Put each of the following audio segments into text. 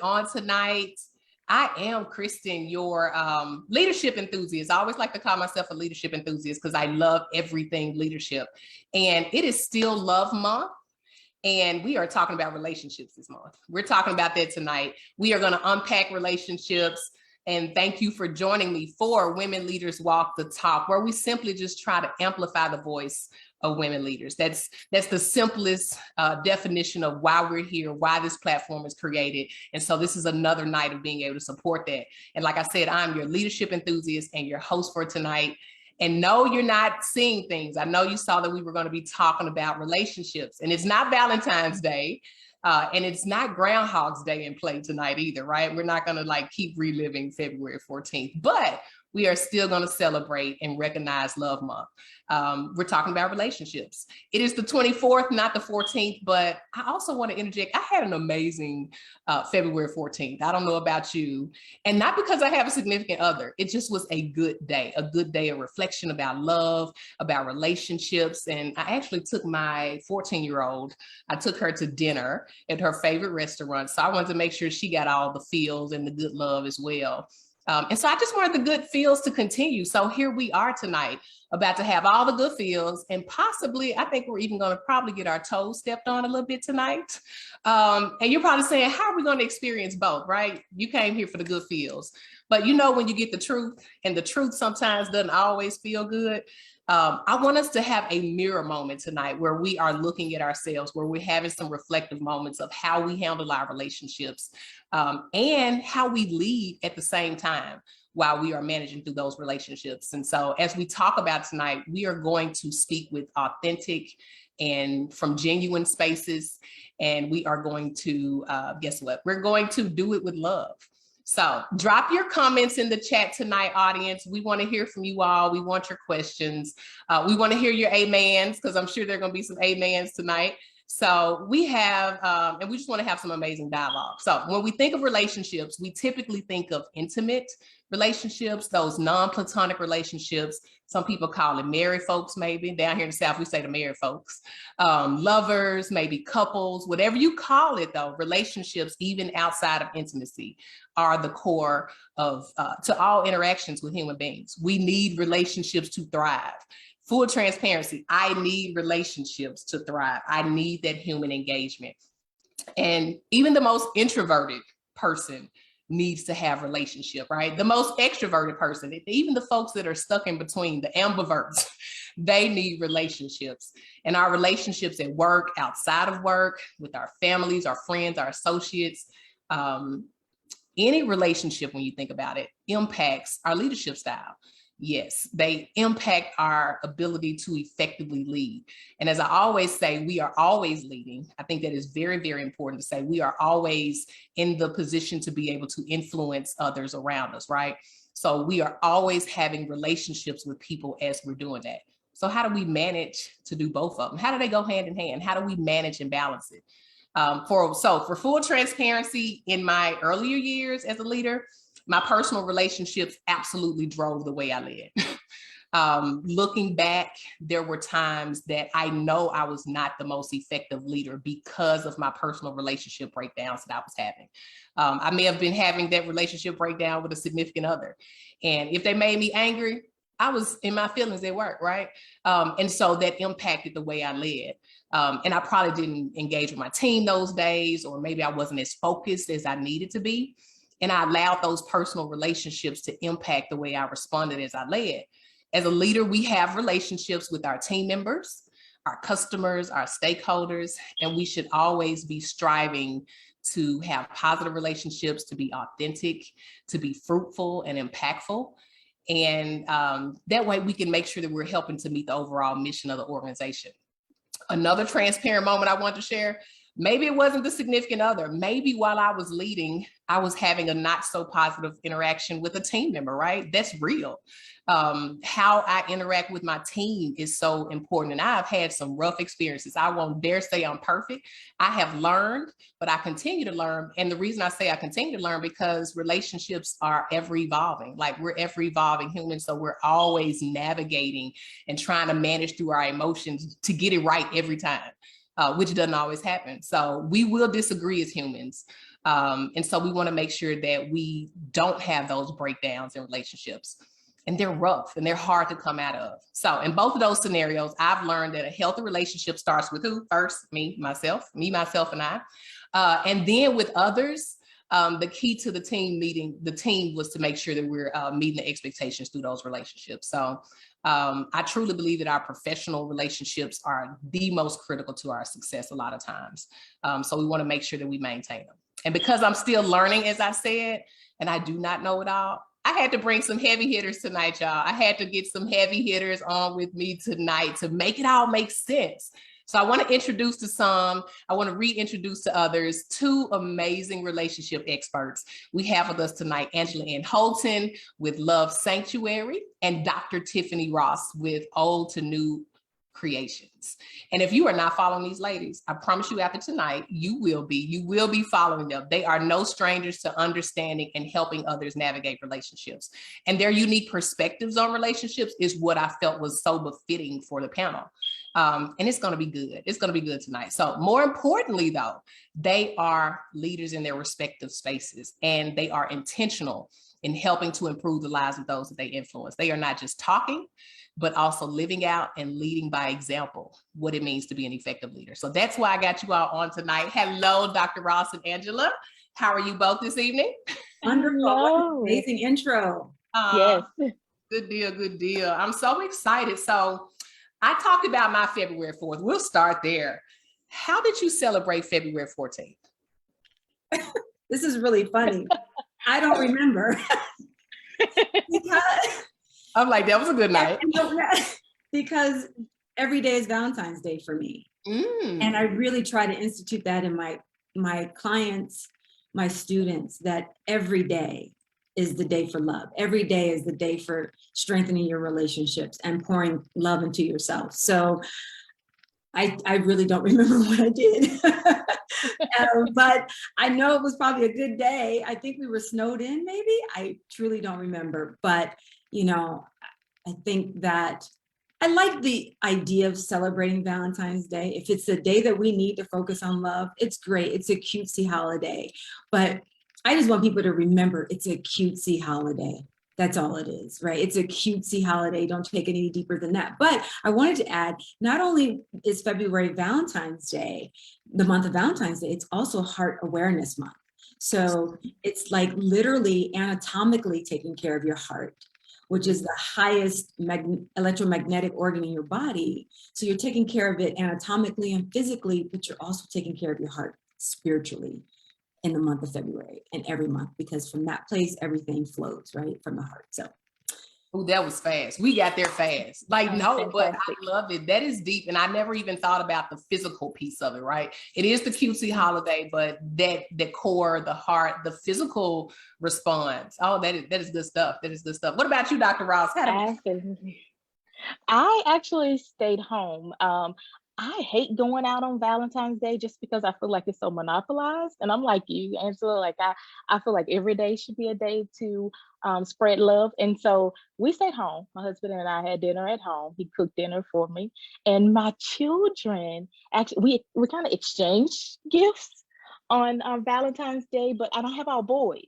On tonight. I am Kristen, your leadership enthusiast. I always like to call myself a leadership enthusiast because I love everything leadership. And it is still Love Month. And we are talking about relationships this month. We're talking about that tonight. We are going to unpack relationships. And thank you for joining me for Women Leaders Walk the Talk, where we simply just try to amplify the voice of women leaders. That's the simplest definition of why we're here, why this platform is created. And so this is another night of being able to support that. And like I said, I'm your leadership enthusiast and your host for tonight. And no, you're not seeing things. I know you saw that we were going to be talking about relationships, and it's not Valentine's Day. And it's not Groundhog's Day in play tonight either, right? We're not going to keep reliving February 14th, but we are still going to celebrate and recognize Love Month. We're talking about relationships. It is the 24th, not the 14th, but I also want to interject. I had an amazing February 14th. I don't know about you, and not because I have a significant other. It just was a good day of reflection about love, about relationships. And I actually took my 14-year-old, I took her to dinner at her favorite restaurant. So I wanted to make sure she got all the feels and the good love as well. And so I just wanted the good feels to continue. So here we are tonight, about to have all the good feels, and possibly, I think we're even going to probably get our toes stepped on a little bit tonight. And you're probably saying, how are we going to experience both, right? You came here for the good feels. But you know, when you get the truth, and the truth sometimes doesn't always feel good. I want us to have a mirror moment tonight where we are looking at ourselves, where we're having some reflective moments of how we handle our relationships and how we lead at the same time while we are managing through those relationships. And so as we talk about tonight, we are going to speak with authentic and from genuine spaces. And we are going to, guess what? We're going to do it with love. So drop your comments in the chat tonight, audience. We want to hear from you all. We want your questions. We want to hear your amens, because I'm sure there are going to be some amens tonight. So we have, and we just want to have some amazing dialogue. So when we think of relationships, we typically think of intimate relationships, those non-platonic relationships. Some people call it married folks, maybe. Down here in the South, we say the married folks. Lovers, maybe couples, whatever you call it, though, relationships, even outside of intimacy, are the core of to all interactions with human beings. We need relationships to thrive. Full transparency, I need relationships to thrive. I need that human engagement. And even the most introverted person needs to have relationship, right? The most extroverted person, even the folks that are stuck in between, the ambiverts, they need relationships. And our relationships at work, outside of work, with our families, our friends, our associates, any relationship, when you think about it, impacts our leadership style. Yes, they impact our ability to effectively lead. And as I always say, we are always leading. I think that is very, very important to say. We are always in the position to be able to influence others around us, right? So we are always having relationships with people as we're doing that. So how do we manage to do both of them? How do they go hand in hand? How do we manage and balance it? For full transparency, in my earlier years as a leader, my personal relationships absolutely drove the way I led. Looking back, there were times that I know I was not the most effective leader because of my personal relationship breakdowns that I was having. I may have been having that relationship breakdown with a significant other. And if they made me angry, I was in my feelings at work, right? And so that impacted the way I led. And I probably didn't engage with my team those days, or maybe I wasn't as focused as I needed to be. And I allowed those personal relationships to impact the way I responded as I led. As a leader, we have relationships with our team members, our customers, our stakeholders, and we should always be striving to have positive relationships, to be authentic, to be fruitful and impactful. And that way we can make sure that we're helping to meet the overall mission of the organization. Another transparent moment I want to share, maybe it wasn't the significant other. Maybe while I was leading, I was having a not so positive interaction with a team member, right? That's real. How I interact with my team is so important. And I've had some rough experiences. I won't dare say I'm perfect. I have learned, but I continue to learn. And the reason I say I continue to learn, because relationships are ever evolving. Like, we're ever evolving humans. So we're always navigating and trying to manage through our emotions to get it right every time. Which doesn't always happen. So we will disagree as humans. And so we want to make sure that we don't have those breakdowns in relationships. And they're rough and they're hard to come out of. So in both of those scenarios, I've learned that a healthy relationship starts with who? First, me, myself, and I. And then with others, the key to the team meeting, the team was to make sure that we're meeting the expectations through those relationships. So I truly believe that our professional relationships are the most critical to our success a lot of times. So we want to make sure that we maintain them. And because I'm still learning, as I said, and I do not know it all, I had to bring some heavy hitters tonight, y'all. I had to get some heavy hitters on with me tonight to make it all make sense. So I want to introduce to some, I want to reintroduce to others, two amazing relationship experts. We have with us tonight, Angela N Holton with Love Sanctuary and Dr. Tiffany Ross with Old to New Creations. And if you are not following these ladies, I promise you after tonight, you will be following them. They are no strangers to understanding and helping others navigate relationships. And their unique perspectives on relationships is what I felt was so befitting for the panel. And it's going to be good. It's going to be good tonight. So more importantly, though, they are leaders in their respective spaces, and they are intentional in helping to improve the lives of those that they influence. They are not just talking, but also living out and leading by example, what it means to be an effective leader. So that's why I got you all on tonight. Hello, Dr. Ross and Angela. How are you both this evening? Wonderful. Amazing intro. Yes. Good deal, good deal. I'm so excited. So I talked about my February 4th. We'll start there. How did you celebrate February 14th? This is really funny. I don't remember. I'm like, that was a good night. Because every day is Valentine's Day for me. And I really try to institute that in my clients, my students, that every day is the day for love. Every day is the day for strengthening your relationships and pouring love into yourself. So I really don't remember what I did. But I know it was probably a good day. I think we were snowed in, maybe. I truly don't remember. But, you know, I think that I like the idea of celebrating Valentine's Day. If it's a day that we need to focus on love, it's great. It's a cutesy holiday. But I just want people to remember it's a cutesy holiday. That's all it is, right? It's a cutesy holiday. Don't take it any deeper than that. But I wanted to add, not only is February Valentine's Day, the month of Valentine's Day, it's also Heart Awareness Month. So it's like literally anatomically taking care of your heart, which is the highest electromagnetic organ in your body. So you're taking care of it anatomically and physically, but you're also taking care of your heart spiritually in the month of February and every month, because from that place, everything flows, right? From the heart. So. Oh, that was fast. We got there fast. Like, no, but I love it. That is deep. And I never even thought about the physical piece of it, right? It is the cutesy holiday, but the core, the heart, the physical response. Oh, that is good stuff. That is good stuff. What about you, Dr. Ross? Absolutely. I actually stayed home. I hate going out on Valentine's Day just because I feel like it's so monopolized. And I'm like you, Angela, like I feel like every day should be a day to spread love. And so we stayed home. My husband and I had dinner at home. He cooked dinner for me. And my children, actually, we kind of exchanged gifts on Valentine's Day, but I don't have all boys.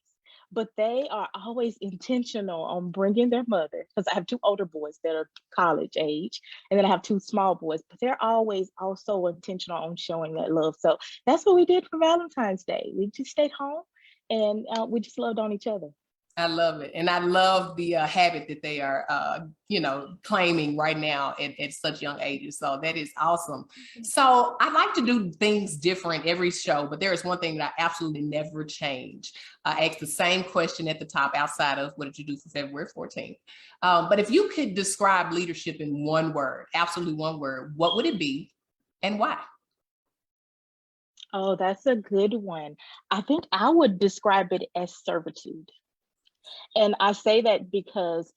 But they are always intentional on bringing their mother, because I have two older boys that are college age, and then I have two small boys, but they're always also intentional on showing that love. So that's what we did for Valentine's Day. We just stayed home and we just loved on each other. I love it. And I love the habit that they are, claiming right now at such young ages. So that is awesome. So I like to do things different every show, but there is one thing that I absolutely never change. I ask the same question at the top outside of what did you do for February 14th? But if you could describe leadership in one word, absolutely one word, what would it be and why? Oh, that's a good one. I think I would describe it as servitude. And I say that because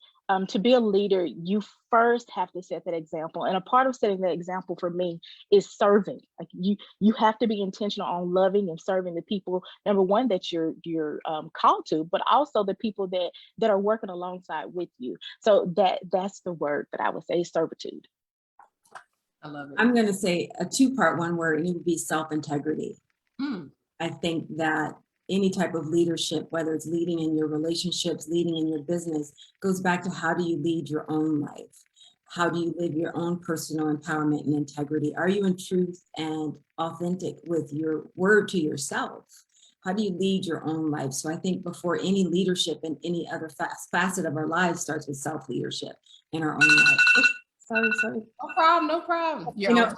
to be a leader, you first have to set that example. And a part of setting that example for me is serving. Like you have to be intentional on loving and serving the people, number one, that you're called to, but also the people that are working alongside with you. So that's the word that I would say, servitude. I love it. I'm going to say a two-part one word, and it would be self-integrity. I think that any type of leadership, whether it's leading in your relationships, leading in your business, goes back to how do you lead your own life? How do you live your own personal empowerment and integrity? Are you in truth and authentic with your word to yourself? How do you lead your own life? So I think before any leadership in any other facet of our lives starts with self-leadership in our own life. Sorry. No problem, no problem. You know,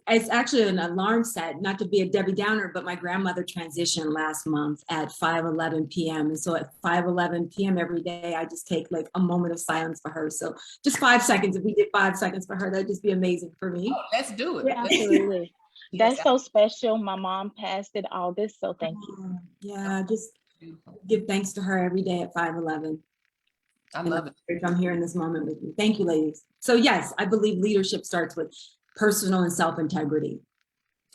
it's actually an alarm set, not to be a Debbie Downer, but my grandmother transitioned last month at 5:11 p.m. And so at 5:11 p.m. every day, I just take like a moment of silence for her. So just 5 seconds. If we did 5 seconds for her, that'd just be amazing for me. Oh, let's do it. Yeah, absolutely. That's so special. My mom passed in August, so thank you. Yeah, just give thanks to her every day at 5:11. I love it. I'm here in this moment with you. Thank you, ladies. So yes, I believe leadership starts with personal and self-integrity.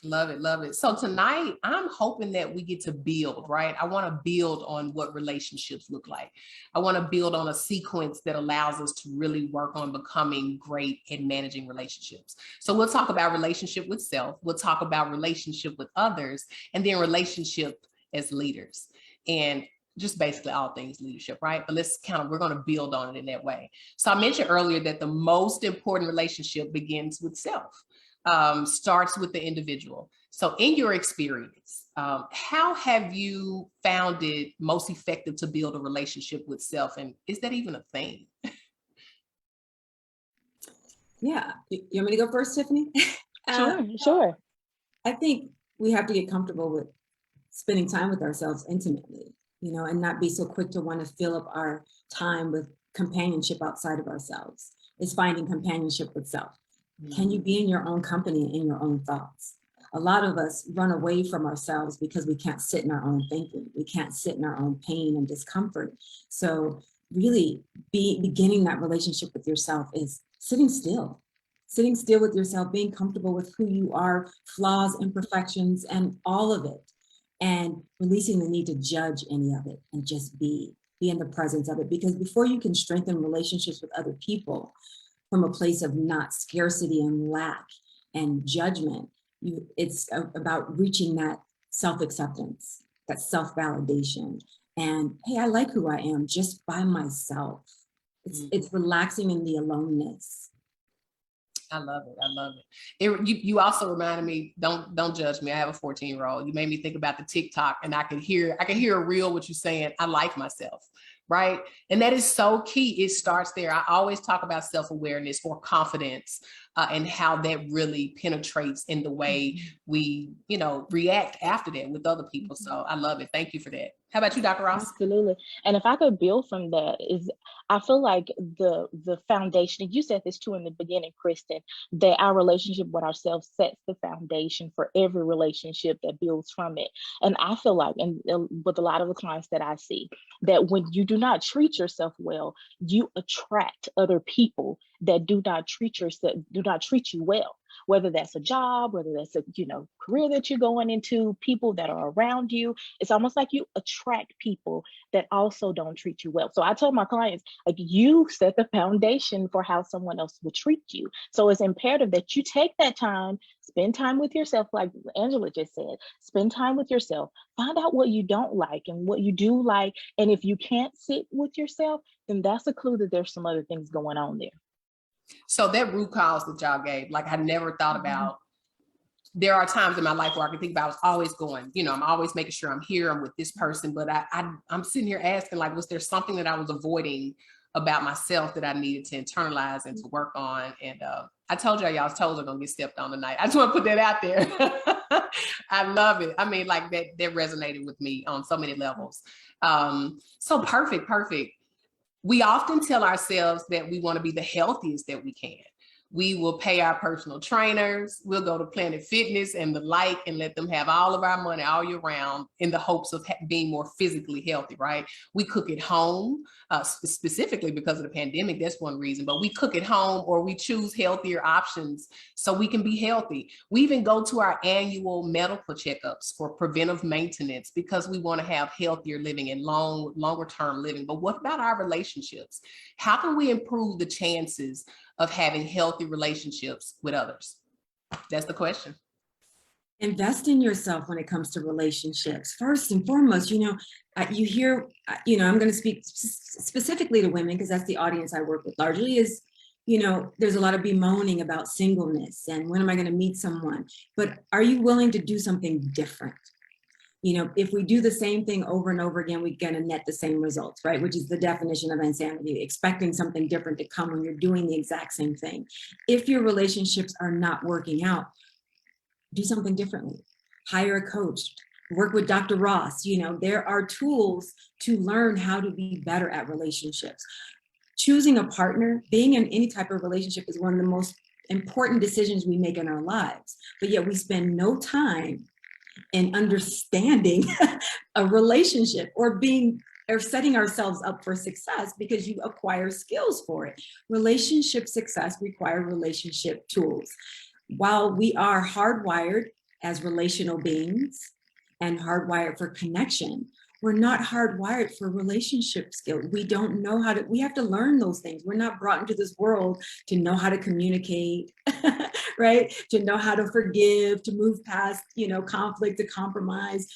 Love it, love it. So tonight, I'm hoping that we get to build, right? I want to build on what relationships look like. I want to build on a sequence that allows us to really work on becoming great at managing relationships. So we'll talk about relationship with self, we'll talk about relationship with others, and then relationship as leaders. And just basically all things leadership, right? But we're going to build on it in that way. So I mentioned earlier that the most important relationship begins with self, starts with the individual. So in your experience, how have you found it most effective to build a relationship with self? And is that even a thing? Yeah, you want me to go first, Tiffany? Sure. I think we have to get comfortable with spending time with ourselves intimately, and not be so quick to want to fill up our time with companionship outside of ourselves. It's finding companionship with self. Can you be in your own company, in your own thoughts? A lot of us run away from ourselves because we can't sit in our own thinking. We can't sit in our own pain and discomfort. So really beginning that relationship with yourself is sitting still with yourself, being comfortable with who you are, flaws, imperfections, and all of it. And releasing the need to judge any of it and just be in the presence of it. Because before you can strengthen relationships with other people from a place of not scarcity and lack and judgment, it's about reaching that self-acceptance, that self-validation. And hey, I like who I am just by myself. It's relaxing in the aloneness. I love it. I love it. You also reminded me, don't judge me. I have a 14-year-old. You made me think about the TikTok, and I can hear a reel what you're saying. I like myself, right? And that is so key. It starts there. I always talk about self-awareness or confidence, and how that really penetrates in the way we, react after that with other people. So I love it. Thank you for that. How about you, Dr. Ross? Absolutely. And if I could build from that, I feel like the foundation, and you said this too in the beginning, Kristen, that our relationship with ourselves sets the foundation for every relationship that builds from it. And I feel like, and with a lot of the clients that I see, that when you do not treat yourself well, you attract other people that do not treat you well. Whether that's a job, whether that's a career that you're going into, people that are around you, it's almost like you attract people that also don't treat you well. So I told my clients, like, you set the foundation for how someone else will treat you. So it's imperative that you take that time, spend time with yourself, like Angela just said, spend time with yourself, find out what you don't like and what you do like. And if you can't sit with yourself, then that's a clue that there's some other things going on there. So that root cause that y'all gave, like, I never thought about. There are times in my life where I can think about, I was always going, I'm always making sure I'm here, I'm with this person, but I'm sitting here asking, like, was there something that I was avoiding about myself that I needed to internalize and to work on? And I told y'all's toes are gonna get stepped on tonight. I just want to put that out there. I love it. I mean, like, that resonated with me on so many levels. So perfect. We often tell ourselves that we want to be the healthiest that we can. We will pay our personal trainers. We'll go to Planet Fitness and the like and let them have all of our money all year round in the hopes of being more physically healthy, right? We cook at home, specifically because of the pandemic. That's one reason, but we cook at home or we choose healthier options so we can be healthy. We even go to our annual medical checkups for preventive maintenance because we want to have healthier living and longer term living. But what about our relationships? How can we improve the chances of having healthy relationships with others? That's the question. Invest in yourself when it comes to relationships. First and foremost, you hear, I'm going to speak specifically to women because that's the audience I work with largely is, there's a lot of bemoaning about singleness and when am I going to meet someone? But are you willing to do something different? If we do the same thing over and over again, we're going to net the same results, right? Which is the definition of insanity, expecting something different to come when you're doing the exact same thing. If your relationships are not working out, do something differently. Hire a coach, work with Dr. Ross. There are tools to learn how to be better at relationships. Choosing a partner, being in any type of relationship is one of the most important decisions we make in our lives. But yet we spend no time in understanding a relationship or setting ourselves up for success because you acquire skills for it. Relationship success requires relationship tools. While we are hardwired as relational beings and hardwired for connection, we're not hardwired for relationship skills. We don't know we have to learn those things. We're not brought into this world to know how to communicate, right? To know how to forgive, to move past, conflict, to compromise,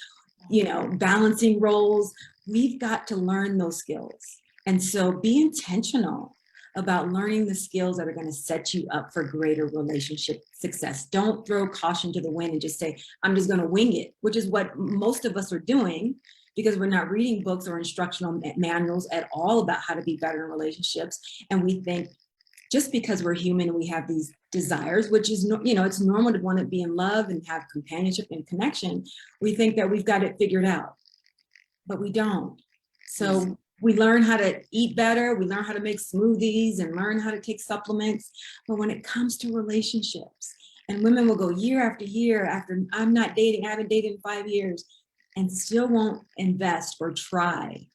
balancing roles. We've got to learn those skills. And so be intentional about learning the skills that are going to set you up for greater relationship success. Don't throw caution to the wind and just say, I'm just going to wing it, which is what most of us are doing because we're not reading books or instructional manuals at all about how to be better in relationships. And we think just because we're human and we have these desires, which is, it's normal to want to be in love and have companionship and connection. We think that we've got it figured out, but we don't. So we learn how to eat better. We learn how to make smoothies and learn how to take supplements. But when it comes to relationships, and women will go year after year after I'm not dating, I haven't dated in 5 years, and still won't invest or try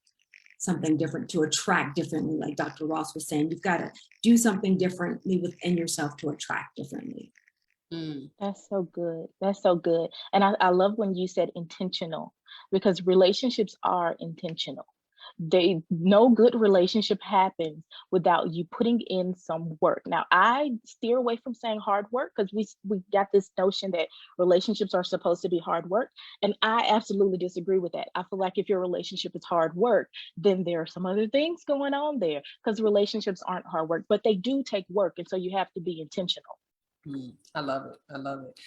something different to attract differently. Like Dr. Ross was saying, you've got to do something differently within yourself to attract differently. That's so good. That's so good. And I love when you said intentional because relationships are intentional. No good relationship happens without you putting in some work. Now, I steer away from saying hard work because we got this notion that relationships are supposed to be hard work. And I absolutely disagree with that. I feel like if your relationship is hard work, then there are some other things going on there because relationships aren't hard work, but they do take work. And so you have to be intentional. I love it. I love it.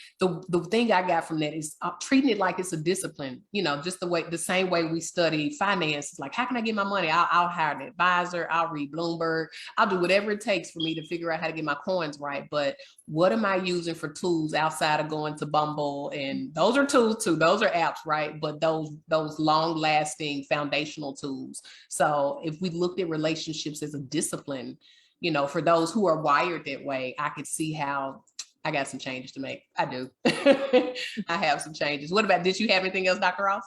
The thing I got from that is treating it like it's a discipline, just the same way we study finance. Like, how can I get my money? I'll hire an advisor. I'll read Bloomberg. I'll do whatever it takes for me to figure out how to get my coins right. But what am I using for tools outside of going to Bumble? And those are tools too. Those are apps, right? But those long lasting foundational tools. So if we looked at relationships as a discipline, for those who are wired that way, I could see how I got some changes to make. I do. I have some changes. What about, did you have anything else, Dr. Ross?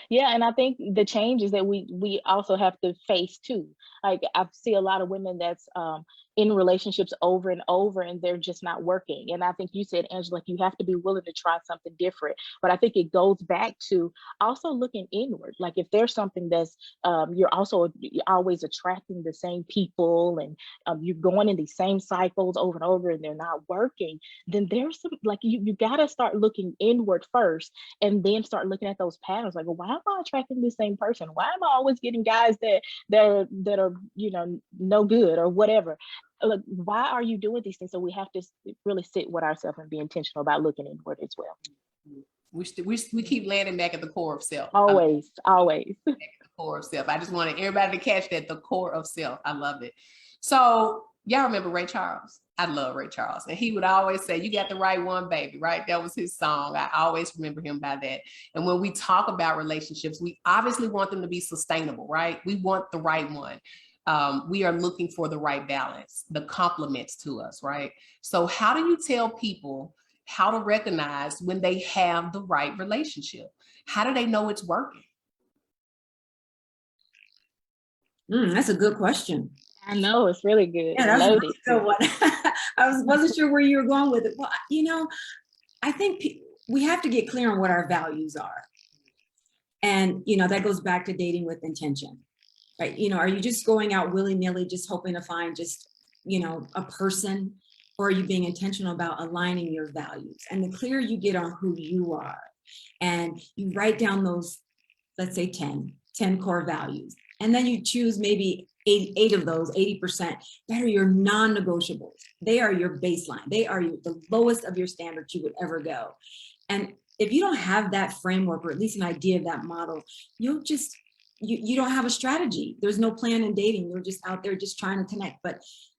Yeah, and I think the changes that we also have to face too. Like I see a lot of women that's in relationships over and over, and they're just not working. And I think you said, Angela, you have to be willing to try something different. But I think it goes back to also looking inward. Like if there's something that's you're always attracting the same people, and you're going in these same cycles over and over, and they're not working. Then there's some you got to start looking inward first, and then start looking at those patterns. Like, well, why am I attracting the same person? Why am I always getting guys that are no good or whatever? Look, why are you doing these things? So we have to really sit with ourselves and be intentional about looking inward as well. We keep landing back at the core of self. Always. The core of self. I just wanted everybody to catch that, the core of self. I love it. So y'all remember Ray Charles? I love Ray Charles. And he would always say, you got the right one, baby, right? That was his song. I always remember him by that. And when we talk about relationships, we obviously want them to be sustainable, right? We want the right one. We are looking for the right balance, the complements to us, right? So how do you tell people how to recognize when they have the right relationship? How do they know it's working? That's a good question. I know, it's really good. Yeah, that's a really good one. I wasn't sure where you were going with it. Well, I think we have to get clear on what our values are. And, that goes back to dating with intention, right? Are you just going out willy-nilly, just hoping to find just, a person or are you being intentional about aligning your values? And the clearer you get on who you are, and you write down those, let's say 10 core values, and then you choose maybe eight of those, 80%, that are your non-negotiables. They are your baseline. They are the lowest of your standards you would ever go. And if you don't have that framework, or at least an idea of that model, you'll just, you don't have a strategy. There's no plan in dating. You're just out there just trying to connect.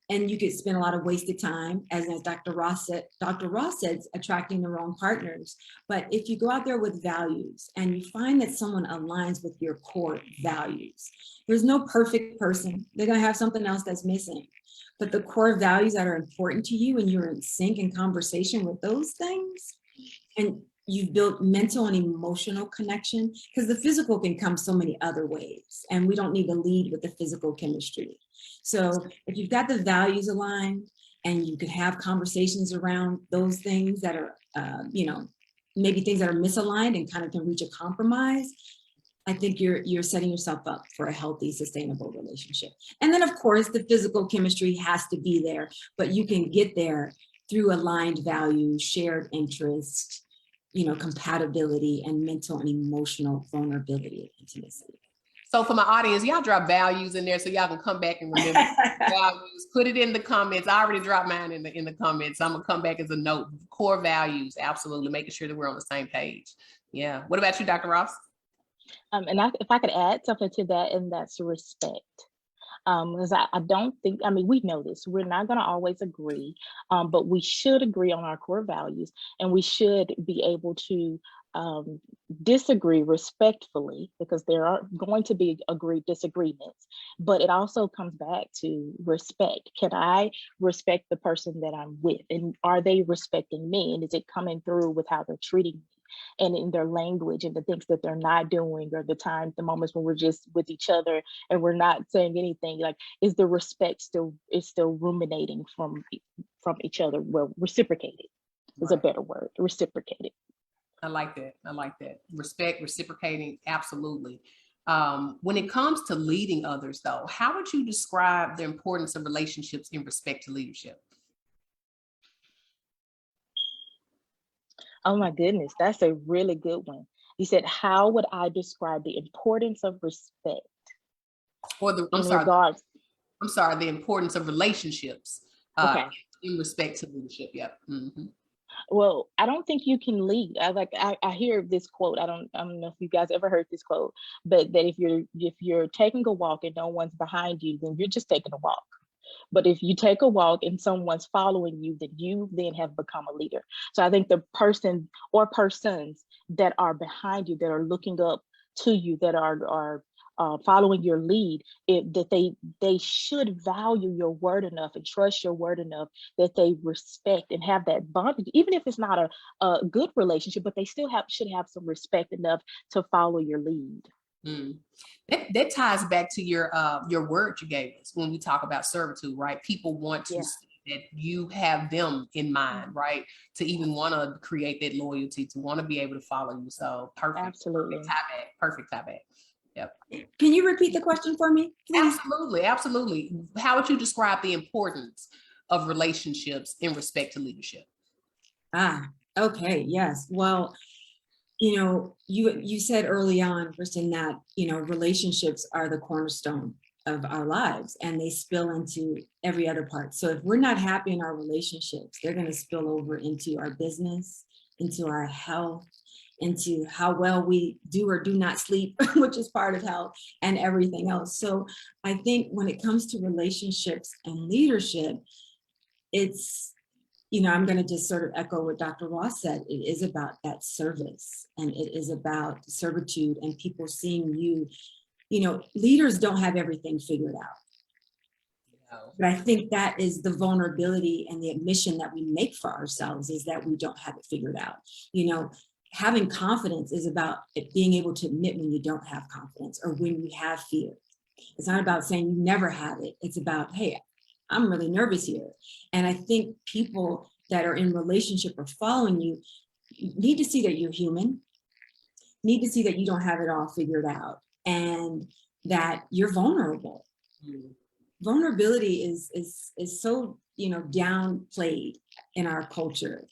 And you could spend a lot of wasted time, as Dr. Ross said, attracting the wrong partners. But if you go out there with values and you find that someone aligns with your core values, there's no perfect person. They're gonna have something else that's missing. But the core values that are important to you, and you're in sync and conversation with those things, and you've built mental and emotional connection, because the physical can come so many other ways, and we don't need to lead with the physical chemistry. So if you've got the values aligned, and you can have conversations around those things that are, maybe things that are misaligned and kind of can reach a compromise, I think you're setting yourself up for a healthy, sustainable relationship. And then of course, the physical chemistry has to be there, but you can get there through aligned values, shared interest, compatibility, and mental and emotional vulnerability and intimacy. So for my audience, y'all drop values in there so y'all can come back and remember values. Put it in the comments. I already dropped mine in the comments. I'm gonna come back as a note. Core values, absolutely, making sure that we're on the same page. Yeah. What about you, Dr. Ross? If I could add something to that, and that's respect. Because I don't think, we know this, we're not going to always agree, but we should agree on our core values, and we should be able to disagree respectfully, because there are going to be disagreements, but it also comes back to respect. Can I respect the person that I'm with, and are they respecting me, and is it coming through with how they're treating me, and in their language, and the things that they're not doing, or the moments when we're just with each other and we're not saying anything? Like, is the respect still ruminating from each other? Well, reciprocated is a better word. Reciprocated. I like that. Respect, reciprocating, absolutely. When it comes to leading others, though, how would you describe the importance of relationships in respect to leadership? Oh my goodness, that's a really good one. You said, how would I describe the importance of respect? Or the importance of relationships in respect to leadership. Yep. Mm-hmm. Well, I don't think you can lead. I hear this quote. I don't know if you guys ever heard this quote, but that if you're taking a walk and no one's behind you, then you're just taking a walk. But if you take a walk and someone's following you, then you have become a leader. So I think the person or persons that are behind you, that are looking up to you, that are following your lead, that they should value your word enough and trust your word enough that they respect and have that bond, even if it's not a good relationship, but they still should have some respect enough to follow your lead. That ties back to your word you gave us when we talk about servitude, right? People want to see that you have them in mind, right? To even want to create that loyalty, to want to be able to follow you. So perfect. Absolutely. Perfect tie back. Yep. Can you repeat the question for me, please? Absolutely. How would you describe the importance of relationships in respect to leadership? Okay. Yes. Well, you said early on, Kristen, that, relationships are the cornerstone of our lives, and they spill into every other part. So if we're not happy in our relationships, they're going to spill over into our business, into our health, into how well we do or do not sleep, which is part of health, and everything else. So I think when it comes to relationships and leadership, it's, I'm going to just sort of echo what Dr. Ross said. It is about that service, and it is about servitude and people seeing you. Leaders don't have everything figured out. But I think that is the vulnerability and the admission that we make for ourselves, is that we don't have it figured out. Having confidence is about being able to admit when you don't have confidence or when you have fear. It's not about saying you never have it. It's about, hey, I'm really nervous here. And I think people that are in relationship or following you need to see that you're human, need to see that you don't have it all figured out, and that you're vulnerable. Vulnerability is so downplayed in our culture,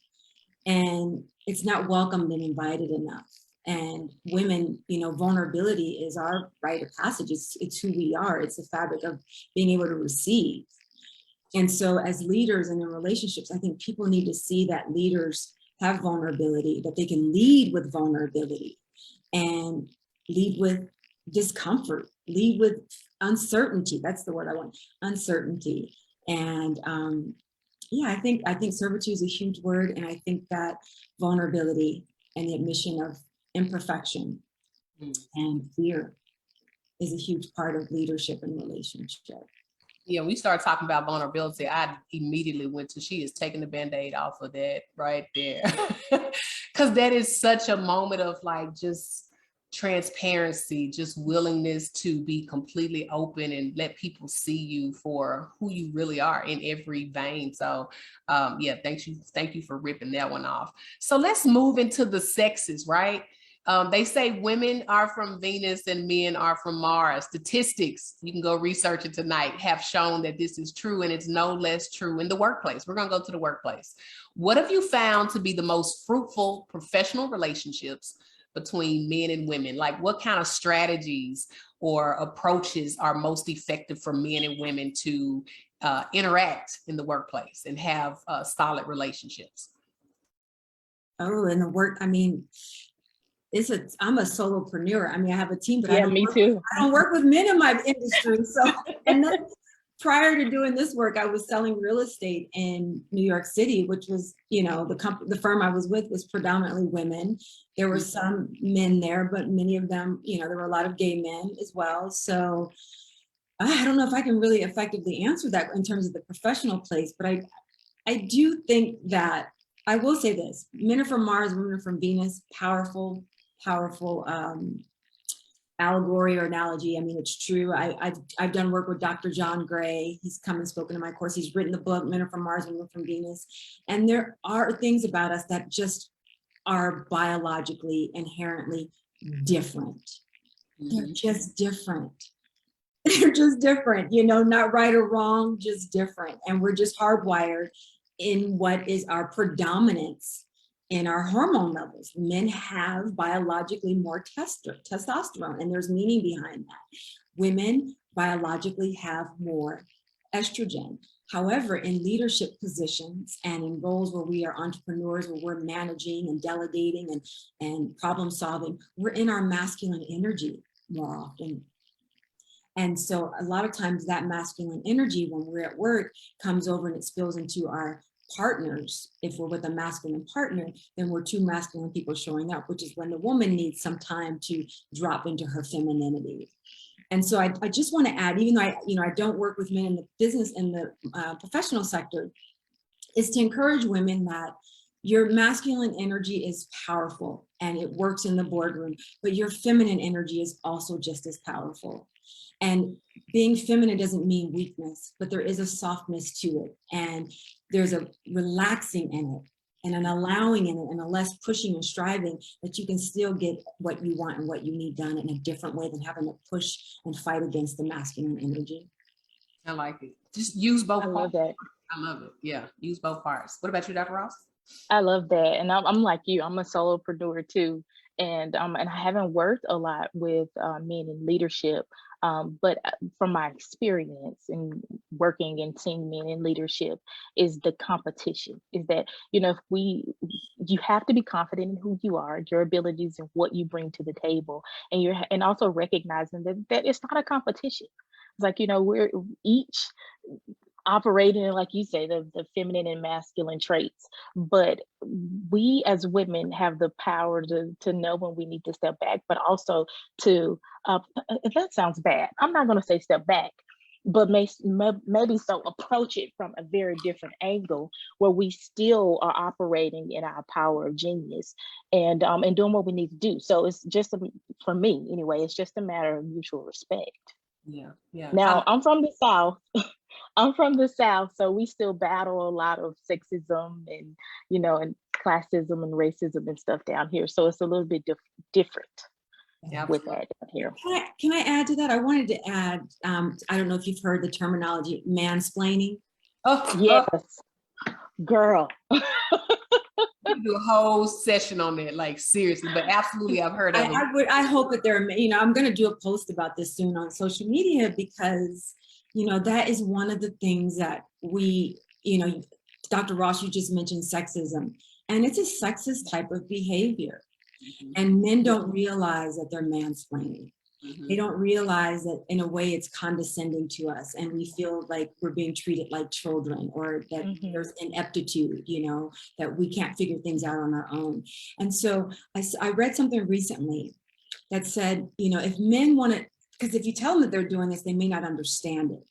and it's not welcomed and invited enough. And women, vulnerability is our rite of passage. It's who we are. It's the fabric of being able to receive. And so as leaders and in relationships, I think people need to see that leaders have vulnerability, that they can lead with vulnerability and lead with discomfort, lead with uncertainty. That's the word I want, uncertainty. And yeah, I think servitude is a huge word. And I think that vulnerability and the admission of imperfection and fear is a huge part of leadership and relationship. Yeah, we started talking about vulnerability. I immediately went to, she is taking the Band-Aid off of that right there. Because that is such a moment of like just transparency, just willingness to be completely open and let people see you for who you really are in every vein. So yeah, thank you for ripping that one off. So let's move into the sexes, right? They say women are from Venus and men are from Mars. Statistics, you can go research it tonight, have shown that this is true, and it's no less true in the workplace. We're going to go to the workplace. What have you found to be the most fruitful professional relationships between men and women? Like, what kind of strategies or approaches are most effective for men and women to interact in the workplace and have solid relationships? Oh, in the work, I mean, I'm a solopreneur. I mean, I have a team, but yeah, me too. I don't work with men in my industry. So, and then prior to doing this work, I was selling real estate in New York City, which was, the firm I was with was predominantly women. There were some men there, but many of them, there were a lot of gay men as well. So I don't know if I can really effectively answer that in terms of the professional place, but I do think that I will say this: men are from Mars, women are from Venus. Powerful allegory or analogy. I mean, it's true. I've done work with Dr. John Gray. He's come and spoken to my course. He's written the book, Men Are From Mars, Women Are From Venus. And there are things about us that just are biologically, inherently different. They're just different. They're just different, not right or wrong, just different. And we're just hardwired in what is our predominance in our hormone levels. Men have biologically more testosterone, and there's meaning behind that. Women biologically have more estrogen. However, in leadership positions and in roles where we are entrepreneurs, where we're managing and delegating and problem solving, we're in our masculine energy more often. And so a lot of times that masculine energy when we're at work comes over and it spills into our partners. If we're with a masculine partner, then we're two masculine people showing up, which is when the woman needs some time to drop into her femininity. And so I just want to add, even though I don't work with men in the business and the professional sector, is to encourage women that your masculine energy is powerful and it works in the boardroom, but your feminine energy is also just as powerful. And being feminine doesn't mean weakness, but there is a softness to it. And there's a relaxing in it and an allowing in it and a less pushing and striving that you can still get what you want and what you need done in a different way than having to push and fight against the masculine energy. I like it. Just use both parts. Love that. I love it. Yeah, use both parts. What about you, Dr. Ross? I love that. And I'm like you, I'm a solopreneur too. And I haven't worked a lot with men in leadership. But from my experience in working and seeing men in leadership is the competition, is that, if you have to be confident in who you are, your abilities and what you bring to the table. And also recognizing that it's not a competition. It's like, we're each operating, like you say, the feminine and masculine traits, but we as women have the power to know when we need to step back, but also to that sounds bad, I'm not going to say step back, but maybe so approach it from a very different angle where we still are operating in our power of genius and doing what we need to do. So it's just for me anyway, it's just a matter of mutual respect. Yeah. Now I'm from the South. I'm from the South, so we still battle a lot of sexism and, and classism and racism and stuff down here. So it's a little bit different with that down here. Can I add to that? I wanted to add, I don't know if you've heard the terminology mansplaining. Oh, Yes, girl. we do a whole session on that, like seriously, but absolutely, I've heard of them. I hope that they're, I'm going to do a post about this soon on social media because, that is one of the things that we, Dr. Ross, you just mentioned sexism, and it's a sexist type of behavior. And men don't realize that they're mansplaining. They don't realize that in a way it's condescending to us and we feel like we're being treated like children or that there's ineptitude, that we can't figure things out on our own. And so I read something recently that said, if men want to, because if you tell them that they're doing this, they may not understand it.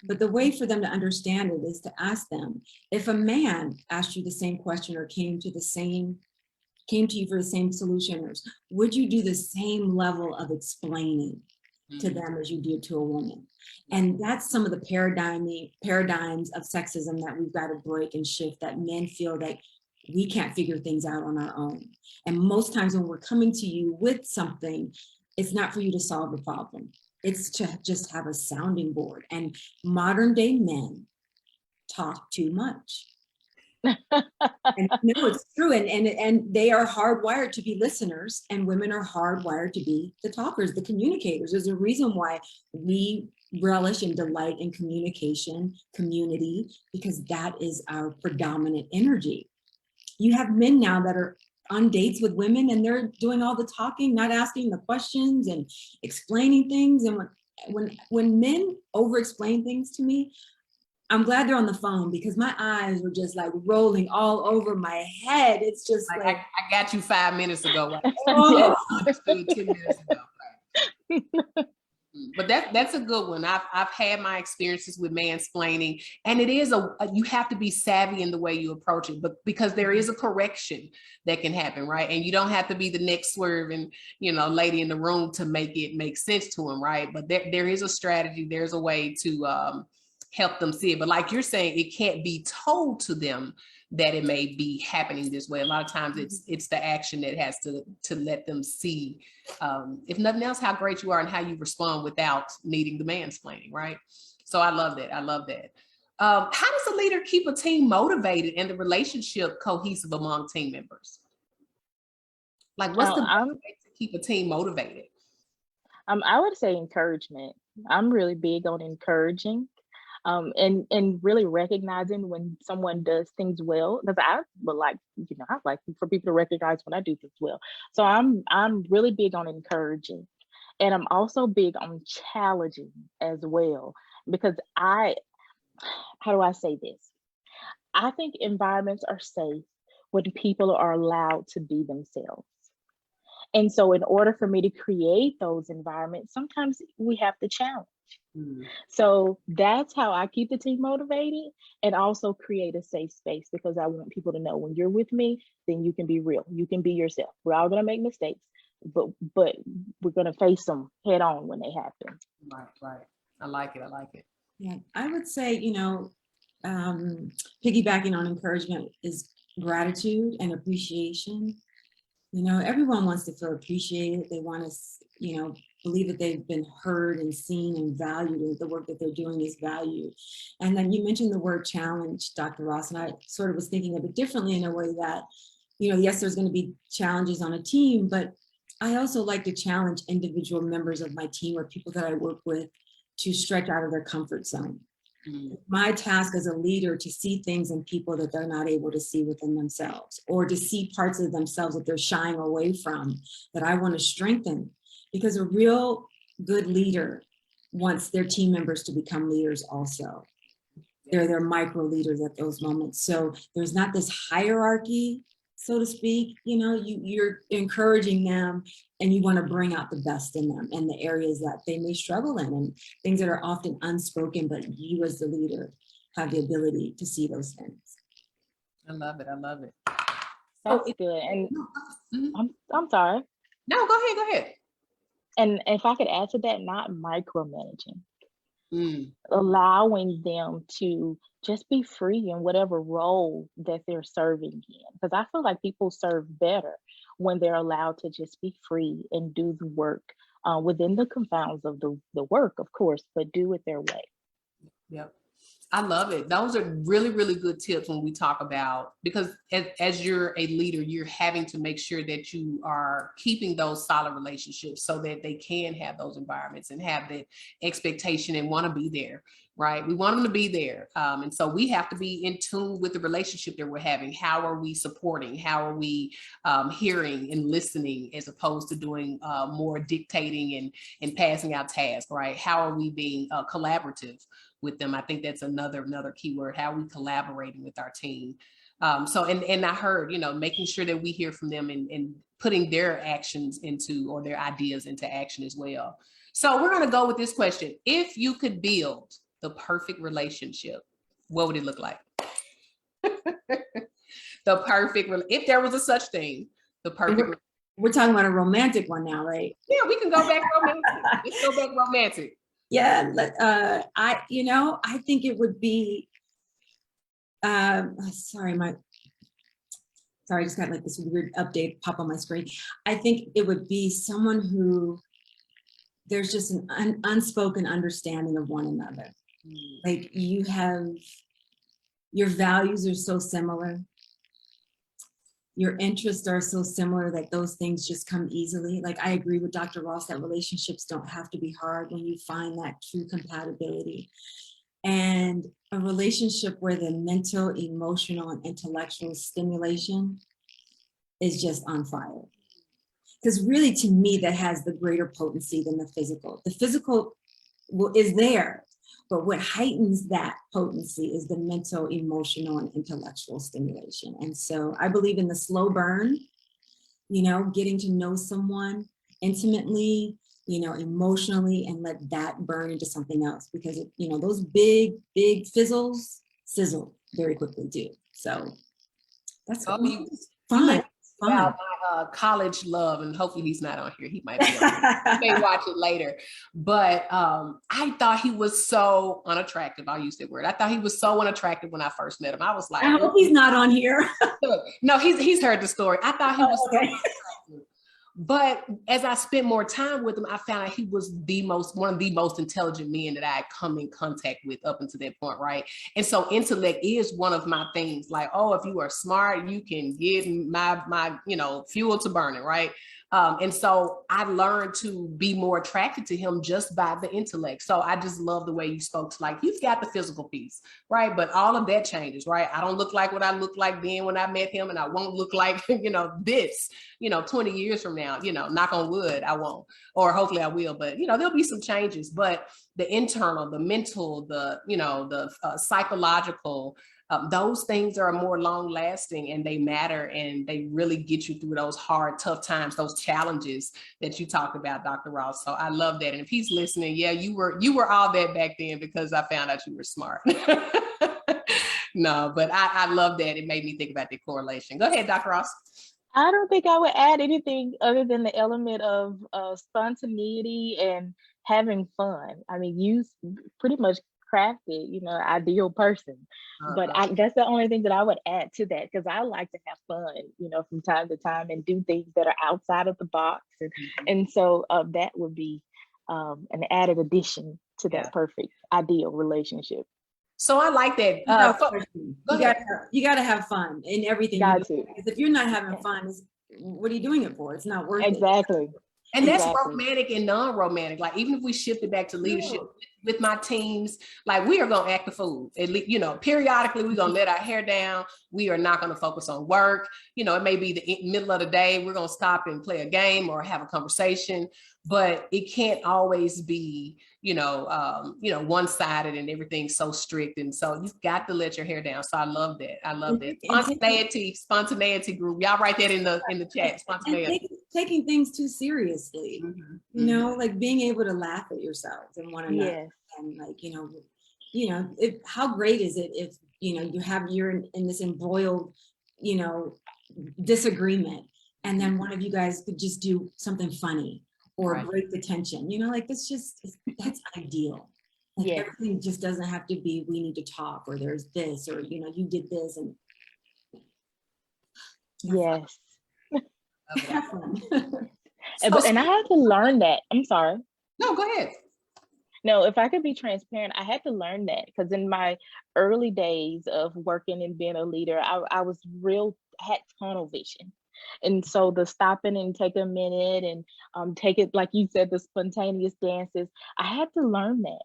But the way for them to understand it is to ask them, if a man asked you the same question or came to you for the same solutions, would you do the same level of explaining to them as you do to a woman? And that's some of the paradigms of sexism that we've got to break and shift, that men feel like we can't figure things out on our own. And most times when we're coming to you with something, it's not for you to solve the problem. It's to just have a sounding board. And modern day men talk too much. And no, it's true. And they are hardwired to be listeners, and women are hardwired to be the talkers, the communicators. There's a reason why we relish and delight in communication, community, because that is our predominant energy. You have men now that are on dates with women and they're doing all the talking, not asking the questions and explaining things. And when men over explain things to me, I'm glad they're on the phone because my eyes were just like rolling all over my head. It's just like I got you 5 minutes ago. Like, oh, understood 10 minutes ago. But that's a good one. I've had my experiences with mansplaining, and it is you have to be savvy in the way you approach it, but because there is a correction that can happen, right? And you don't have to be the next swerving, lady in the room to make it make sense to them, right? But there is a strategy. There's a way to help them see it. But like you're saying, it can't be told to them that it may be happening this way. A lot of times it's the action that has to let them see, if nothing else, how great you are and how you respond without needing the mansplaining, right? So I love that. I love that. How does a leader keep a team motivated and the relationship cohesive among team members? Like, what's the best way to keep a team motivated? I would say encouragement. I'm really big on encouraging. And really recognizing when someone does things well, because I would like, I'd like for people to recognize when I do things well. So I'm really big on encouraging, and I'm also big on challenging as well, because how do I say this? I think environments are safe when people are allowed to be themselves. And so in order for me to create those environments, sometimes we have to challenge. So that's how I keep the team motivated, and also create a safe space, because I want people to know when you're with me, then you can be real. You can be yourself. We're all going to make mistakes, but we're going to face them head on when they happen. Right. I like it. Yeah, I would say, piggybacking on encouragement is gratitude and appreciation. Everyone wants to feel appreciated. They want to, believe that they've been heard and seen and valued, and the work that they're doing is valued. And then you mentioned the word challenge, Dr. Ross, and I sort of was thinking of it differently in a way that, yes, there's going to be challenges on a team, but I also like to challenge individual members of my team or people that I work with to stretch out of their comfort zone. My task as a leader to see things in people that they're not able to see within themselves, or to see parts of themselves that they're shying away from, that I want to strengthen. Because a real good leader wants their team members to become leaders also. They're their micro leaders at those moments. So there's not this hierarchy, so to speak. You're encouraging them, and you want to bring out the best in them and the areas that they may struggle in, and things that are often unspoken, but you as the leader have the ability to see those things. I love it. That's good. And I'm sorry. No, go ahead. And if I could add to that, not micromanaging, allowing them to just be free in whatever role that they're serving in. Because I feel like people serve better when they're allowed to just be free and do the work within the confounds of the work, of course, but do it their way. Yep. I love it. Those are really, really good tips when we talk about, because as you're a leader, you're having to make sure that you are keeping those solid relationships so that they can have those environments and have that expectation and want to be there, right? We want them to be there. And so we have to be in tune with the relationship that we're having. How are we supporting? How are we hearing and listening as opposed to doing more dictating and passing out tasks, right? How are we being collaborative with them? I think that's another key word. How are we collaborating with our team? And I heard, making sure that we hear from them and putting their actions into, or their ideas into action as well. So we're going to go with this question. If you could build the perfect relationship, what would it look like? If there was a such thing, the perfect. We're talking about a romantic one now, right? Yeah, we can go back romantic. Let's go back romantic. Yeah, I think it would be, sorry, I just got like this weird update pop on my screen. I think it would be someone who there's just an unspoken understanding of one another. Like your values are so similar. Your interests are so similar that those things just come easily. Like I agree with Dr. Ross that relationships don't have to be hard when you find that true compatibility. And a relationship where the mental, emotional, and intellectual stimulation is just on fire. Because really, to me, that has the greater potency than the physical. The physical is there, but what heightens that potency is the mental, emotional, and intellectual stimulation. And so I believe in the slow burn, getting to know someone intimately, emotionally, and let that burn into something else, because those big fizzles sizzle very quickly too. So that's fun. About my college love, and hopefully he's not on here. He might be on he may watch it later. But I thought he was so unattractive. I'll use that word. I thought he was so unattractive when I first met him. I was like, I hope he's not on here. No, he's heard the story. I thought he was okay. But as I spent more time with him, I found out he was one of the most intelligent men that I had come in contact with up until that point, right? And so intellect is one of my things. Like, oh, if you are smart, you can get my fuel to burning, right? And so I learned to be more attracted to him just by the intellect. So I just love the way you spoke to, like, you've got the physical piece, right? But all of that changes, right? I don't look like what I looked like then when I met him, and I won't look like, this, 20 years from now, knock on wood, I won't, or hopefully I will, but, there'll be some changes. But the internal, the mental, the psychological, those things are more long lasting, and they matter, and they really get you through those hard, tough times, those challenges that you talked about, Dr. Ross. So I love that. And if he's listening, yeah, you were all that back then, because I found out you were smart. No, but I love that. It made me think about the correlation. Go ahead, Dr. Ross. I don't think I would add anything other than the element of spontaneity and having fun. I mean, you pretty much crafted, ideal person. But that's the only thing that I would add to that, because I like to have fun, from time to time, and do things that are outside of the box. And so that would be an added addition to that perfect, ideal relationship. So I like that. You gotta have fun in everything. Got to. Because if you're not having fun, what are you doing it for? It's not worth it. Exactly. And that's romantic and non-romantic. Like, even if we shift it back to leadership with my teams, like, we are going to act the fool. At least, periodically we're going to let our hair down. We are not going to focus on work. It may be the middle of the day. We're going to stop and play a game or have a conversation, but it can't always be, one-sided and everything's so strict. And so you've got to let your hair down. So I love that. I love that. Spontaneity group. Y'all write that in the chat. Spontaneity. Taking things too seriously, like being able to laugh at yourselves and one another. Yes. And how great is it if, you're in this embroiled, disagreement, and then one of you guys could just do something funny or break the tension, that's ideal. Like, everything just doesn't have to be, we need to talk, or there's this, or, you did this, and yes. Have fun. And I had to learn that. I'm sorry. No, go ahead. No, if I could be transparent, I had to learn that because in my early days of working and being a leader, I was real had tunnel vision. And so the stopping and take a minute and take it, like you said, the spontaneous dances, I had to learn that.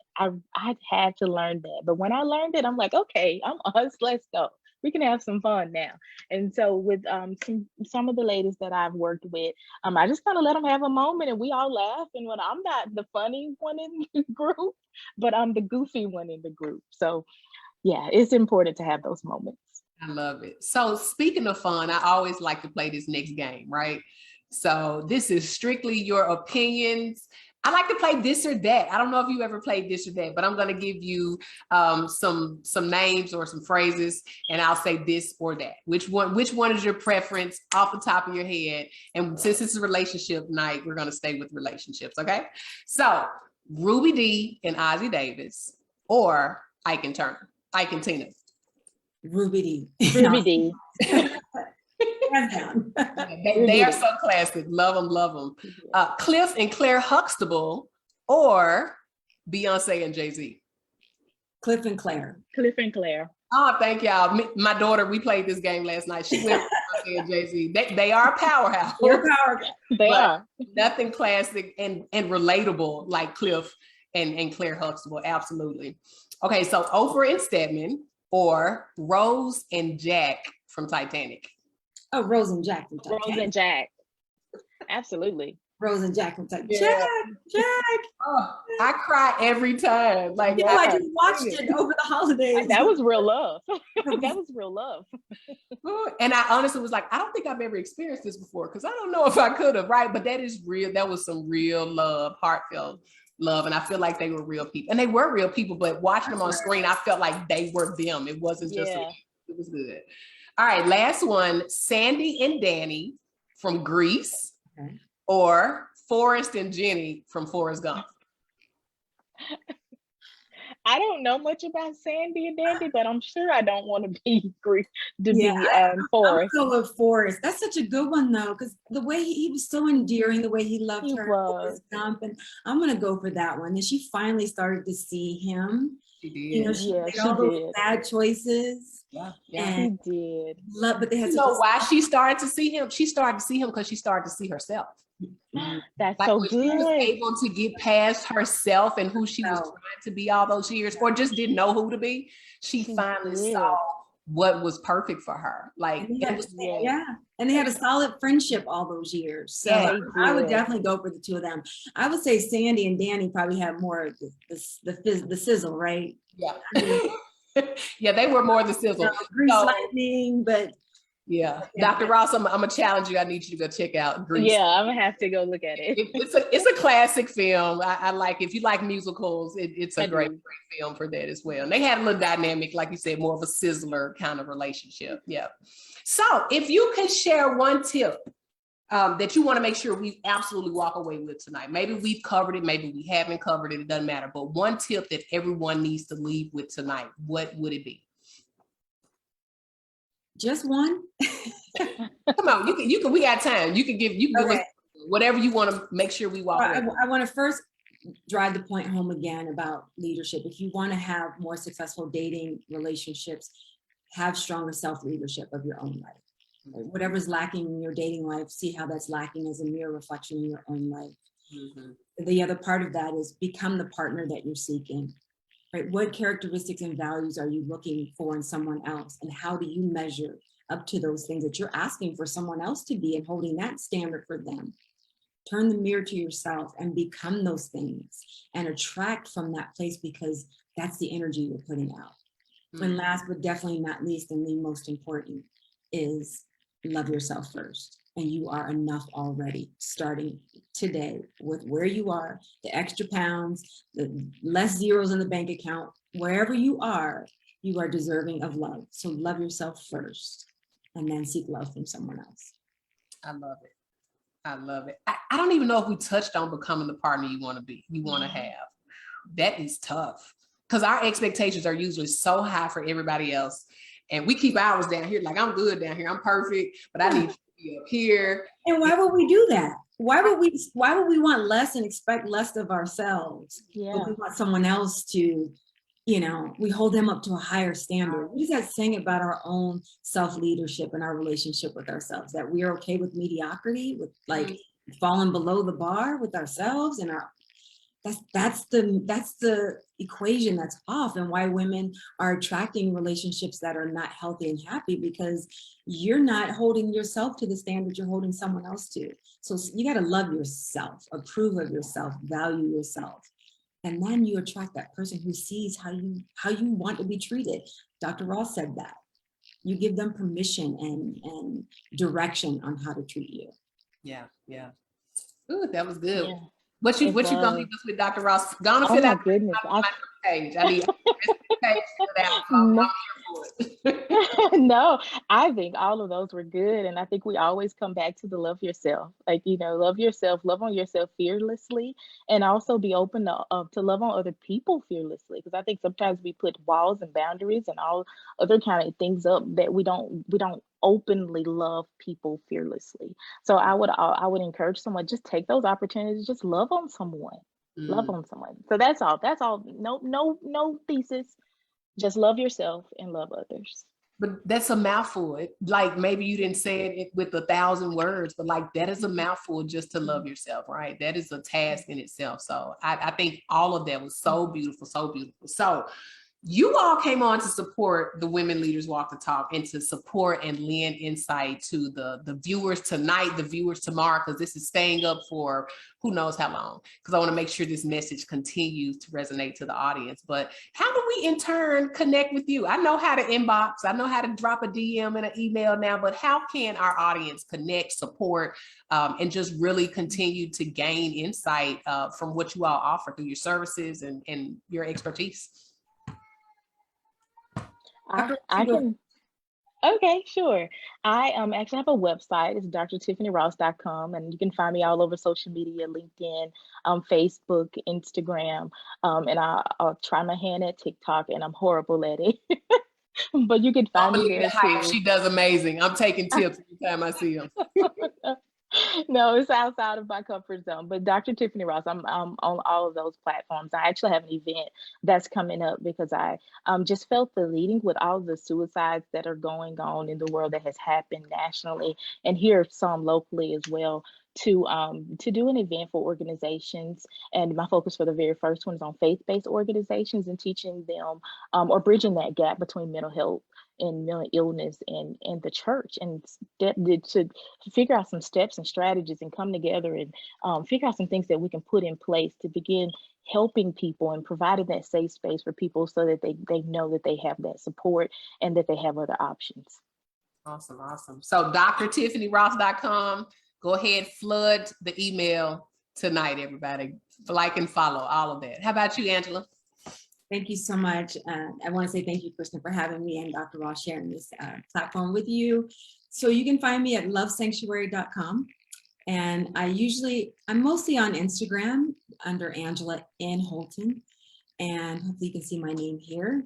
I had to learn that. But when I learned it, I'm like, okay, I'm us, let's go. We can have some fun now. And so with some of the ladies that I've worked with, I just kind of let them have a moment and we all laugh. And when I'm not the funny one in the group, but I'm the goofy one in the group. So yeah, it's important to have those moments. I love it. So speaking of fun, I always like to play this next game, right? So this is strictly your opinions. I like to play this or that. I don't know if you ever played this or that, but I'm going to give you some names or some phrases, and I'll say this or that. Which one is your preference off the top of your head? And since it's a relationship night, we're going to stay with relationships, okay? So Ruby D and Ozzie Davis, or Ike and Turner, Ike and Tina. Ruby D. Ruby D. They are so classic. Love them, love them. Cliff and Claire Huxtable, or Beyonce and Jay-Z. Cliff and Claire. Cliff and Claire. Oh, thank y'all. My daughter, we played this game last night. She went with Beyonce and Jay-Z. They are a powerhouse. You're powerhouse. They are. Nothing classic and relatable like Cliff and Claire Huxtable. Absolutely. Okay, so Oprah and Stedman, or Rose and Jack from Titanic. Oh, Rose and Jack from Titanic. Rose and Jack. Absolutely. Rose and Jack from Titanic. Yeah. Jack. Oh, I cry every time. Like, you know, I just watched it over the holidays. That was real love. That was real love. And I honestly was like, I don't think I've ever experienced this before because I don't know if I could have, right? But that is real. That was some real love, heartfelt love. And I feel like they were real people. And they were real people, but watching them on screen, I felt like they were them. It wasn't just, it was good. All right, last one, Sandy and Danny from Grease, or Forrest and Jenny from Forrest Gump. I don't know much about Sandy and Danny, but I'm sure I don't want to be Forrest. I'm go with Forrest. That's such a good one though, because the way he was so endearing, the way he loved her, Forrest Gump, and I'm gonna go for that one. And she finally started to see him. She did. You know, she made all those bad choices. Yeah, and she did. But they had you know why she started to see him? She started to see him because she started to see herself. That's like so when good. She was able to get past herself and who she was trying to be all those years, or just didn't know who to be. She finally saw what was perfect for her. Like, and they had a solid friendship all those years. So I would definitely go for the two of them. I would say Sandy and Danny probably have more of the sizzle, right? Yeah. Yeah, they were more the sizzle. Grease lightning, but yeah. Dr. Ross, I'm gonna challenge you. I need you to go check out Grease. Yeah, I'm gonna have to go look at it. It's a classic film. I like, if you like musicals, it's a great film for that as well. And they had a little dynamic, like you said, more of a sizzler kind of relationship. Yeah. So if you could share one tip that you want to make sure we absolutely walk away with tonight. Maybe we've covered it, maybe we haven't covered it, it doesn't matter. But one tip that everyone needs to leave with tonight, what would it be? Just one? Come on, you can, we got time. You can give us whatever you want to make sure we walk away. I want to first drive the point home again about leadership. If you want to have more successful dating relationships, have stronger self-leadership of your own life. Whatever's lacking in your dating life, see how that's lacking as a mirror reflection in your own life. The other part of that is become the partner that you're seeking. Right? What characteristics and values are you looking for in someone else? And how do you measure up to those things that you're asking for someone else to be and holding that standard for them? Turn the mirror to yourself and become those things and attract from that place, because that's the energy you're putting out. And last but definitely not least, and the most important, is love yourself first. And you are enough already, starting today with where you are, the extra pounds, the less zeros in the bank account, wherever you are deserving of love. So love yourself first and then seek love from someone else. I love it. I love it. I don't even know if we touched on becoming the partner you want to have. That is tough because our expectations are usually so high for everybody else. And we keep ours down here. Like, I'm good down here. I'm perfect, but I need you to be up here. And why would we do that? why would we want less and expect less of ourselves? Yeah. But we want someone else to, we hold them up to a higher standard. What is that saying about our own self-leadership and our relationship with ourselves? That we're okay with mediocrity, with like falling below the bar with ourselves and that's the equation that's off, and why women are attracting relationships that are not healthy and happy, because you're not holding yourself to the standard you're holding someone else to. So you got to love yourself, approve of yourself, value yourself. And then you attract that person who sees how you want to be treated. Dr. Ross said that. You give them permission and direction on how to treat you. Yeah, yeah. Ooh, that was good. Yeah, What you gonna leave us with, Dr. Ross? Gonna oh fill my out goodness. my page. I need page filled out. So No. I'm here for it. No, I think all of those were good. And I think we always come back to the love yourself. Like, love yourself, love on yourself fearlessly, and also be open to love on other people fearlessly. Because I think sometimes we put walls and boundaries and all other kind of things up that we don't openly love people fearlessly. So I would encourage someone, just take those opportunities, just love on someone. Love on someone. So that's all. That's all. No thesis. Just love yourself and love others. But that's a mouthful. Like maybe you didn't say it with 1,000 words, but like that is a mouthful just to love yourself, right? That is a task in itself. So I think all of that was so beautiful, so beautiful. So you all came on to support the Women Leaders Walk the Talk and to support and lend insight to the viewers tonight, the viewers tomorrow, because this is staying up for who knows how long, because I want to make sure this message continues to resonate to the audience. But how do we in turn connect with you? I know how to inbox, I know how to drop a DM and an email now, but how can our audience connect, support, and just really continue to gain insight from what you all offer through your services and your expertise? I can. Okay, sure. I actually have a website. It's drtiffanyross.com, and you can find me all over social media, LinkedIn, Facebook, Instagram, and I'll try my hand at TikTok, and I'm horrible at it. But you can find me there too. She does amazing. I'm taking tips every time I see them. No, it's outside of my comfort zone. But Dr. Tiffany Ross, I'm on all of those platforms. I actually have an event that's coming up because I just felt the leading with all the suicides that are going on in the world that has happened nationally and here some locally as well, to do an event for organizations. And my focus for the very first one is on faith-based organizations and teaching them or bridging that gap between mental health and mental illness and the church, and to figure out some steps and strategies and come together and figure out some things that we can put in place to begin helping people and providing that safe space for people so that they know that they have that support and that they have other options. Awesome, awesome. So drtiffanyross.com, go ahead, flood the email tonight, everybody. Like and follow all of that. How about you, Angela? Thank you so much. I want to say thank you, Kristen, for having me and Dr. Ross sharing this platform with you. So you can find me at lovesanctuary.com. And I'm mostly on Instagram under Angela N Holton. And hopefully you can see my name here.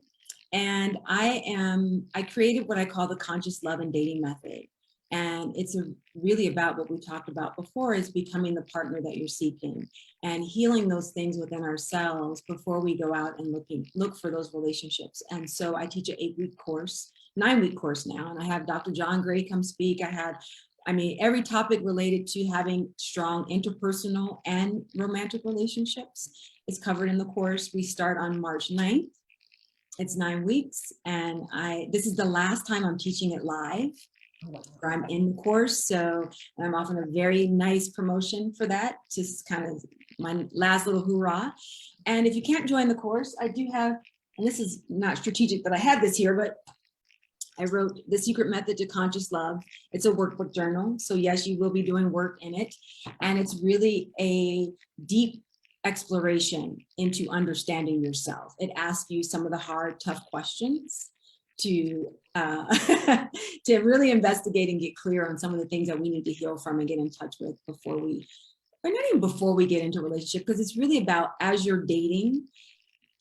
And I created what I call the conscious love and dating method. And it's really about what we talked about before, is becoming the partner that you're seeking and healing those things within ourselves before we go out and look for those relationships. And so I teach an 8-week course, 9-week course now, and I have Dr. John Gray come speak. Every topic related to having strong interpersonal and romantic relationships is covered in the course. We start on March 9th. It's 9 weeks, and this is the last time I'm teaching it live. I'm in the course, so I'm offering a very nice promotion for that, just kind of my last little hoorah. And if you can't join the course, I do have, and this is not strategic that I had this here, but I wrote The Secret Method to Conscious Love. It's a workbook journal, so yes, you will be doing work in it, and it's really a deep exploration into understanding yourself. It asks you some of the hard, tough questions to to really investigate and get clear on some of the things that we need to heal from and get in touch with before we get into a relationship, because it's really about, as you're dating,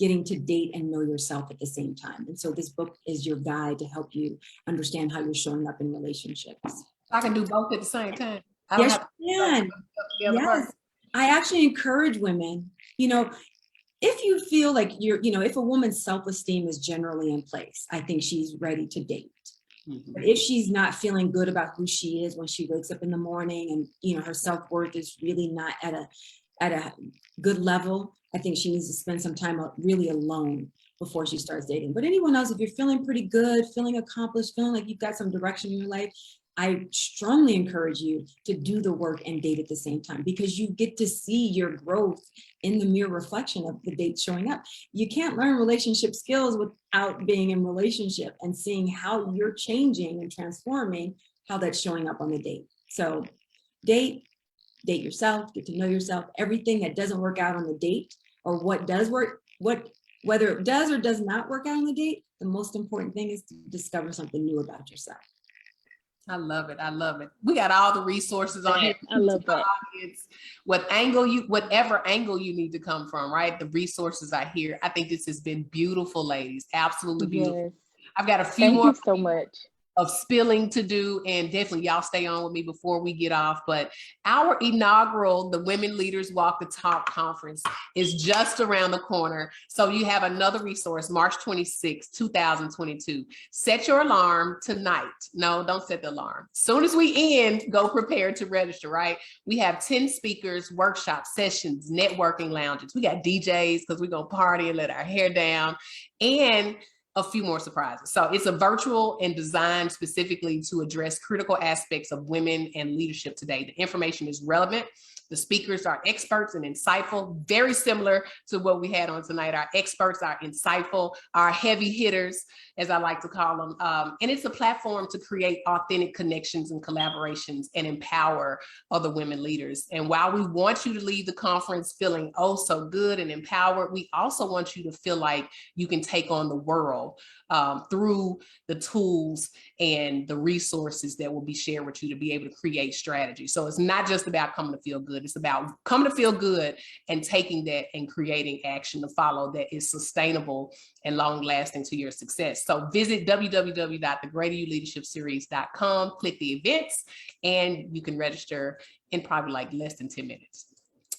getting to date and know yourself at the same time. And so this book is your guide to help you understand how you're showing up in relationships. I can do both at the same time. I don't Yes, have you can. the other part. Yes. I actually encourage women, if you feel like if a woman's self-esteem is generally in place, I think she's ready to date. But if she's not feeling good about who she is when she wakes up in the morning and, her self-worth is really not at a good level, I think she needs to spend some time really alone before she starts dating. But anyone else, if you're feeling pretty good, feeling accomplished, feeling like you've got some direction in your life, I strongly encourage you to do the work and date at the same time, because you get to see your growth in the mirror reflection of the date showing up. You can't learn relationship skills without being in relationship and seeing how you're changing and transforming, how that's showing up on the date. So date yourself, get to know yourself. Everything that doesn't work out on the date, or what does work, whether it does or does not work out on the date, the most important thing is to discover something new about yourself. I love it. I love it. We got all the resources on here. I love that. Whatever angle you need to come from, right? The resources are here. I think this has been beautiful, ladies. Absolutely beautiful. Yes. I've got a few Thank more you so much. of spilling to do, and definitely y'all stay on with me before we get off. But our inaugural The Women Leaders Walk the Talk conference is just around the corner. So you have another resource, March 26, 2022. Set your alarm tonight. No, don't set the alarm. As soon as we end, go prepare to register, right? We have 10 speakers, workshops, sessions, networking lounges. We got DJs because we're going to party and let our hair down, and a few more surprises. So it's a virtual and designed specifically to address critical aspects of women and leadership today. The information is relevant. The speakers are experts and insightful, very similar to what we had on tonight. Our experts are insightful, our heavy hitters, as I like to call them. And it's a platform to create authentic connections and collaborations and empower other women leaders. And while we want you to leave the conference feeling oh so good and empowered, we also want you to feel like you can take on the world through the tools and the resources that will be shared with you to be able to create strategy. So it's not just about coming to feel good. It's about coming to feel good and taking that and creating action to follow that is sustainable and long lasting to your success. So visit www.thegreateryouleadershipseries.com, click the events, and you can register in probably like less than 10 minutes.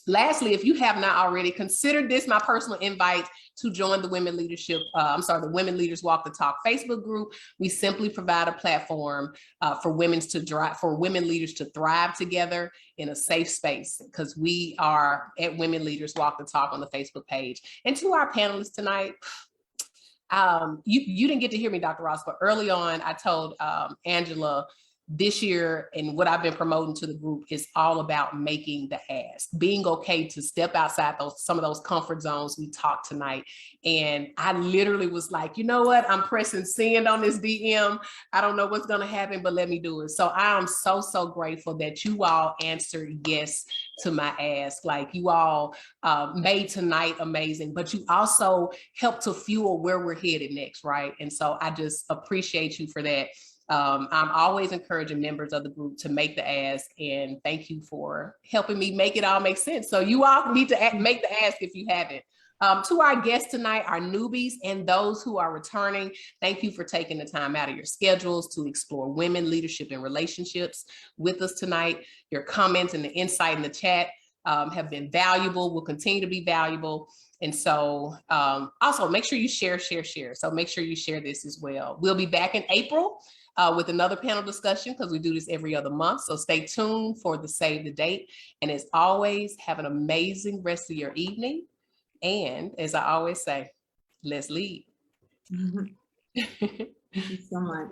Lastly, if you have not already, consider this my personal invite to join the Women Leaders Walk the Talk Facebook group. We simply provide a platform for women leaders to thrive together in a safe space, because we are at Women Leaders Walk the Talk on the Facebook page. And to our panelists tonight, you didn't get to hear me, Dr. Ross, but early on I told Angela this year, and what I've been promoting to the group is all about making the ask, being okay to step outside some of those comfort zones we talked tonight. And I literally was like, you know what? I'm pressing send on this DM. I don't know what's going to happen, but let me do it. So I am so, so grateful that you all answered yes to my ask. Like, you all made tonight amazing, but you also helped to fuel where we're headed next, right? And so I just appreciate you for that. I'm always encouraging members of the group to make the ask, and thank you for helping me make it all make sense. So you all need to make the ask if you haven't. To our guests tonight, our newbies and those who are returning, thank you for taking the time out of your schedules to explore women, leadership, and relationships with us tonight. Your comments and the insight in the chat have been valuable, will continue to be valuable. And so also make sure you share. So make sure you share this as well. We'll be back in April with another panel discussion, because we do this every other month. So stay tuned for the Save the Date. And as always, have an amazing rest of your evening. And as I always say, let's lead. Thank you so much.